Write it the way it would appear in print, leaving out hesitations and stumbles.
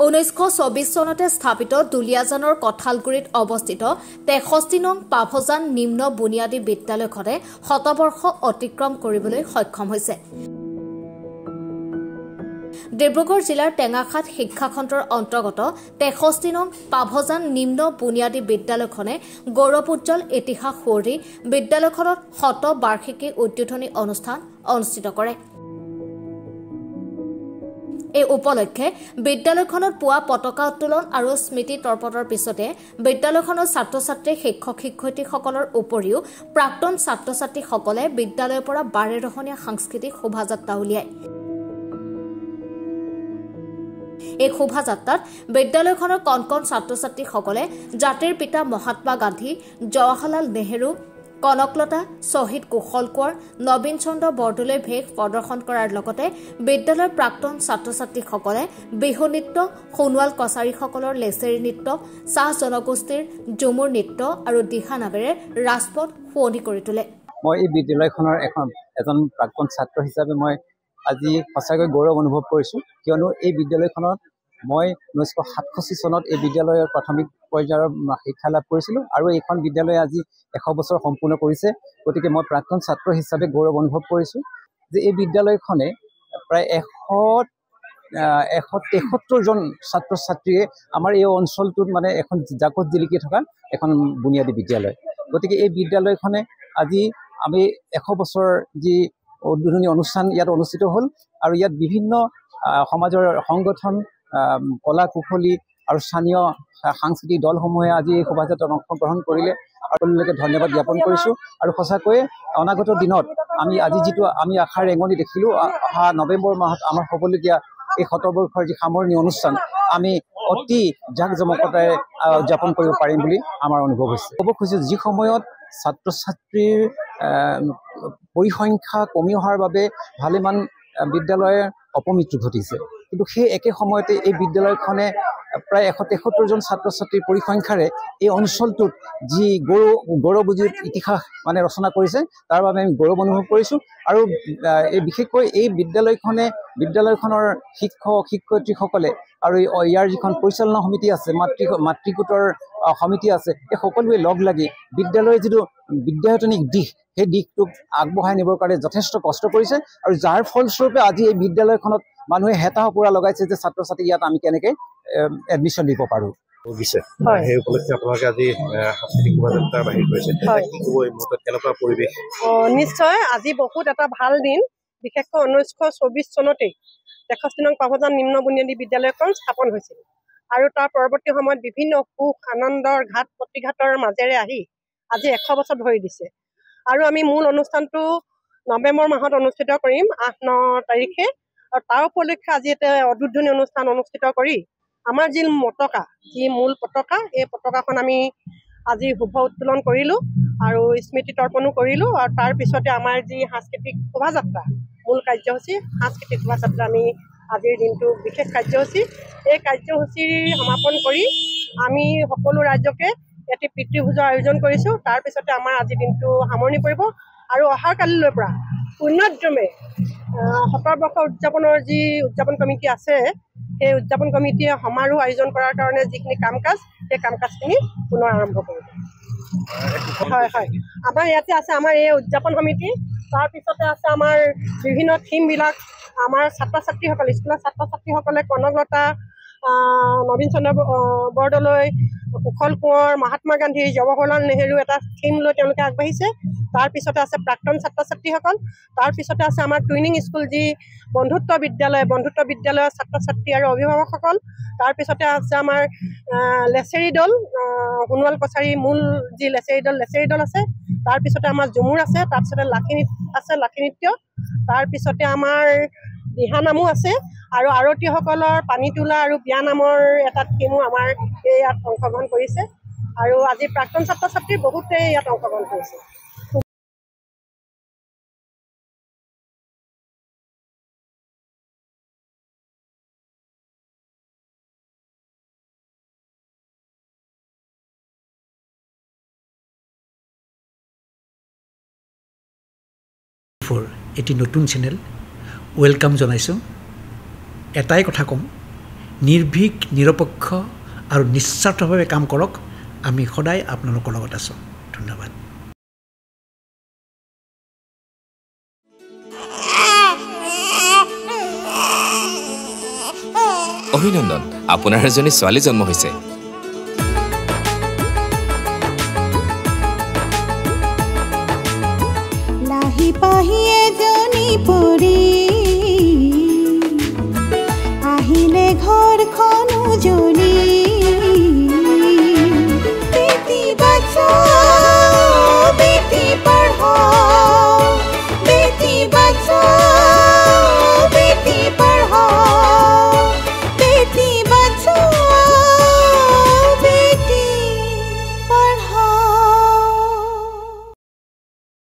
1924 চনতে স্থাপিত দুলিয়াজানৰ কঠালগুৰিত অৱস্থিত 63 নং পাভজান নিম্ন বুনিয়াদী বিদ্যালয়খনে শতবৰ্ষ অতিক্ৰম কৰিবলৈ সক্ষম হৈছে। ডিব্ৰুগড় জিলাৰ টেঙাখাত শিক্ষাখণ্ডৰ অন্তৰ্গত 63 নং পাভজান নিম্ন বুনিয়াদী বিদ্যালয়খনে গৌৰৱোজ্জ্বল ইতিহাস সুঁৱৰি বিদ্যালয়খনত শতবাৰ্ষিকী উদ্বোধনী অনুষ্ঠান অনুষ্ঠিত কৰে। এই উপলক্ষে বিদ্যালয়খনত পুৱা পতাকা উত্তোলন আৰু স্মৃতি তৰ্পণৰ পিছতে বিদ্যালয়খনৰ ছাত্ৰ-ছাত্ৰী শিক্ষক-শিক্ষয়িত্ৰীসকলৰ উপৰিও প্ৰাক্তন ছাত্ৰ-ছাত্ৰীসকলে বিদ্যালয়ৰ পৰা বাৰেৰহণীয়া সাংস্কৃতিক শোভাযাত্ৰা উলিয়ায়। এই শোভাযাত্ৰাত বিদ্যালয়খনৰ কণ ছাত্ৰ-ছাত্ৰীসকলে জাতিৰ পিতা মহাত্মা গান্ধী, জৱাহৰলাল নেহৰু, কনকলতা, শ্বহীদ কুশল কোঁৱৰ, নবীন চন্দ্ৰ বৰদলৈৰ ভেষ প্ৰদৰ্শন কৰাৰ লগতে বিদ্যালয়ৰ প্ৰাক্তন ছাত্ৰ-ছাত্ৰীসকলে বিহু নৃত্য, সোণোৱাল কছাৰীসকলৰ লেচেৰি নৃত্য, চাহ জনগোষ্ঠীৰ ঝুমুৰ নৃত্য আৰু দিহা নামেৰে ৰাজপথ শুৱনি কৰি তোলে। মই এই বিদ্যালয়খনৰ এজন প্ৰাক্তন ছাত্ৰ হিচাপে মই আজি সঁচাকৈ গৌৰৱ অনুভৱ কৰিছোঁ, কিয়নো এই বিদ্যালয়খনত মই 1967 চনত এই বিদ্যালয়ৰ প্ৰাথমিক পৰ্যায়ৰ শিক্ষা লাভ কৰিছিলোঁ আৰু এইখন বিদ্যালয়ে আজি 100 বছৰ সম্পূৰ্ণ কৰিছে। গতিকে মই প্ৰাক্তন ছাত্ৰ হিচাপে গৌৰৱ অনুভৱ কৰিছোঁ যে এই বিদ্যালয়খনে প্ৰায় 173 জন ছাত্ৰ ছাত্ৰীয়ে আমাৰ এই অঞ্চলটোত মানে এখন জাকত জিলিকি থকা এখন বুনিয়াদী বিদ্যালয়। গতিকে এই বিদ্যালয়খনে আজি আমি 100 বছৰ যি উদ্বোধনী অনুষ্ঠান ইয়াত অনুষ্ঠিত হ'ল আৰু ইয়াত বিভিন্ন সমাজৰ সংগঠন, কলা কুশলী আৰু স্থানীয় সাংস্কৃতিক দলসমূহে আজি এই শোভাযাত্ৰাত অংশগ্ৰহণ কৰিলে। সকলোকে ধন্যবাদ জ্ঞাপন কৰিছোঁ আৰু সঁচাকৈয়ে অনাগত দিনত আজি যিটো আমি আশাৰ ৰেঙনি দেখিলোঁ, অহা নৱেম্বৰ মাহত আমাৰ হ'বলগীয়া এই শতবৰ্ষৰ যি সামৰণি অনুষ্ঠান আমি অতি জাক-জমকতাৰে উদযাপন কৰিব পাৰিম বুলি আমাৰ অনুভৱ হৈছে। ক'ব খুজিছোঁ, যি সময়ত ছাত্ৰ ছাত্ৰীৰ পৰিসংখ্যা কমি অহাৰ বাবে ভালেমান বিদ্যালয়ৰ অপমৃত্যু ঘটিছে, কিন্তু সেই একে সময়তে এই বিদ্যালয়খনে প্ৰায় 173 জন ছাত্ৰ ছাত্ৰীৰ পৰিসংখ্যাৰে এই অঞ্চলটোত যি গৌৰৱোজ্জ্বল ইতিহাস মানে ৰচনা কৰিছে, তাৰ বাবে আমি গৌৰৱ অনুভৱ কৰিছোঁ। আৰু বিশেষকৈ এই বিদ্যালয়খনৰ শিক্ষক শিক্ষয়িত্ৰীসকলে আৰু ইয়াৰ যিখন পৰিচালনা সমিতি আছে, মাতৃগোটৰ সমিতি আছে, এই সকলোৱে লগ লাগি বিদ্যালয়ৰ যিটো বিদ্যায়তনিক দিশ, সেই দিশটোক আগবঢ়াই নিবৰ কাৰণে যথেষ্ট কষ্ট কৰিছে আৰু যাৰ ফলস্বৰূপে আজি এই বিদ্যালয়খনত মানুহে হেতাহ পুৰা লগাইছে যে ছাত্ৰ ছাত্ৰী ইয়াত আমি কেনেকৈ এডমিশ্যন দিব পাৰোঁ। সেই উপলক্ষে আপোনালোকে আজি সাংস্কৃতিক শোভাযাত্ৰা বাহিৰ কৰিছে, কি ক'ব এই মুহূৰ্তত কেনেকুৱা পৰিৱেশ? নিশ্চয় আজি বহুত এটা ভাল দিন। বিশেষকৈ 1924 চনতেই 63 নং পাভজান নিম্ন বুনিয়াদী বিদ্যালয়খন স্থাপন হৈছিল আৰু তাৰ পৰৱৰ্তী সময়ত বিভিন্ন সুখ আনন্দৰ ঘাট প্ৰতিঘাতৰ মাজেৰে আহি আজি 100 বছৰ ধৰি দিছে। আৰু আমি মূল অনুষ্ঠানটো নৱেম্বৰ মাহত অনুষ্ঠিত কৰিম, 8-9 তাৰিখে। আৰু তাৰ উপলক্ষে আজি এটা উদ্বোধনী অনুষ্ঠান অনুষ্ঠিত কৰি আমাৰ যি মূল পতাকা, এই পতাকাখন আমি আজি শুভ উত্তোলন কৰিলোঁ আৰু স্মৃতি তৰ্পণো কৰিলোঁ। আৰু তাৰ পিছতে আমাৰ যি সাংস্কৃতিক শোভাযাত্ৰা, মূল কাৰ্যসূচী সাংস্কৃতিক শোভাযাত্ৰা, আমি আজিৰ দিনটো বিশেষ কাৰ্যসূচী, এই কাৰ্যসূচীৰ সমাপন কৰি আমি সকলো ৰাজ্যকে এটি পিতৃভোজৰ আয়োজন কৰিছোঁ। তাৰপিছতে আমাৰ আজিৰ দিনটো সামৰণি পৰিব আৰু অহা কালিলৈ পৰা পুণ্যদ্ৰমে শতবৰ্ষ উদযাপনৰ যি উদযাপন কমিটি আছে, সেই উদযাপন কমিটিয়ে সমাৰোহ আয়োজন কৰাৰ কাৰণে যিখিনি কাম কাজ, সেই কাম কাজখিনি পুনৰ আৰম্ভ কৰিব। হয়, আমাৰ ইয়াতে আছে আমাৰ এই উদযাপন সমিতি, তাৰপিছতে আছে আমাৰ বিভিন্ন থিমবিলাক। আমাৰ ছাত্ৰ-ছাত্ৰীসকলে, স্কুলৰ ছাত্ৰ-ছাত্ৰীসকলে কনকলতা, নবীন চন্দ্ৰ বৰদলৈ, কুশল কোঁৱৰ, মহাত্মা গান্ধী, জৱাহৰলাল নেহৰু এটা থিম লৈ তেওঁলোকে আগবাঢ়িছে। তাৰপিছতে আছে প্ৰাক্তন ছাত্ৰ-ছাত্ৰীসকল, তাৰপিছতে আছে আমাৰ টুইনিং স্কুল, যি বন্ধুত্ব বিদ্যালয়ৰ ছাত্ৰ-ছাত্ৰী আৰু অভিভাৱকসকল। তাৰপিছতে আছে আমাৰ লেচেৰি দল, সোণোৱাল কছাৰী মূল যি লেচেৰি দল আছে। তাৰপিছতে আমাৰ ঝুমুৰ আছে, তাৰপিছতে লাখি নৃত্য, তাৰপিছতে আমাৰ দিহানামো আছে আৰু আৰতীসকলৰ পানী তোলা আৰু বিয়া নামৰ এটা থিমো আমাৰ ইয়াত অংশগ্ৰহণ কৰিছে। আৰু আজি প্ৰাক্তন ছাত্ৰ-ছাত্ৰী বহুতেই ইয়াত অংশগ্ৰহণ কৰিছে। এটি নতুন চেনেল ৱেলকাম জনাইছোঁ। এটাই কথা ক'ম নিৰ্ভীক নিৰপেক্ষ আৰু নিস্বাৰ্থভাৱে কাম কৰক আমি সদায় আপোনালোকৰ লগত আছোঁ ধন্যবাদ অভিনন্দন আপোনাৰ এজনী ছোৱালী জন্ম হৈছে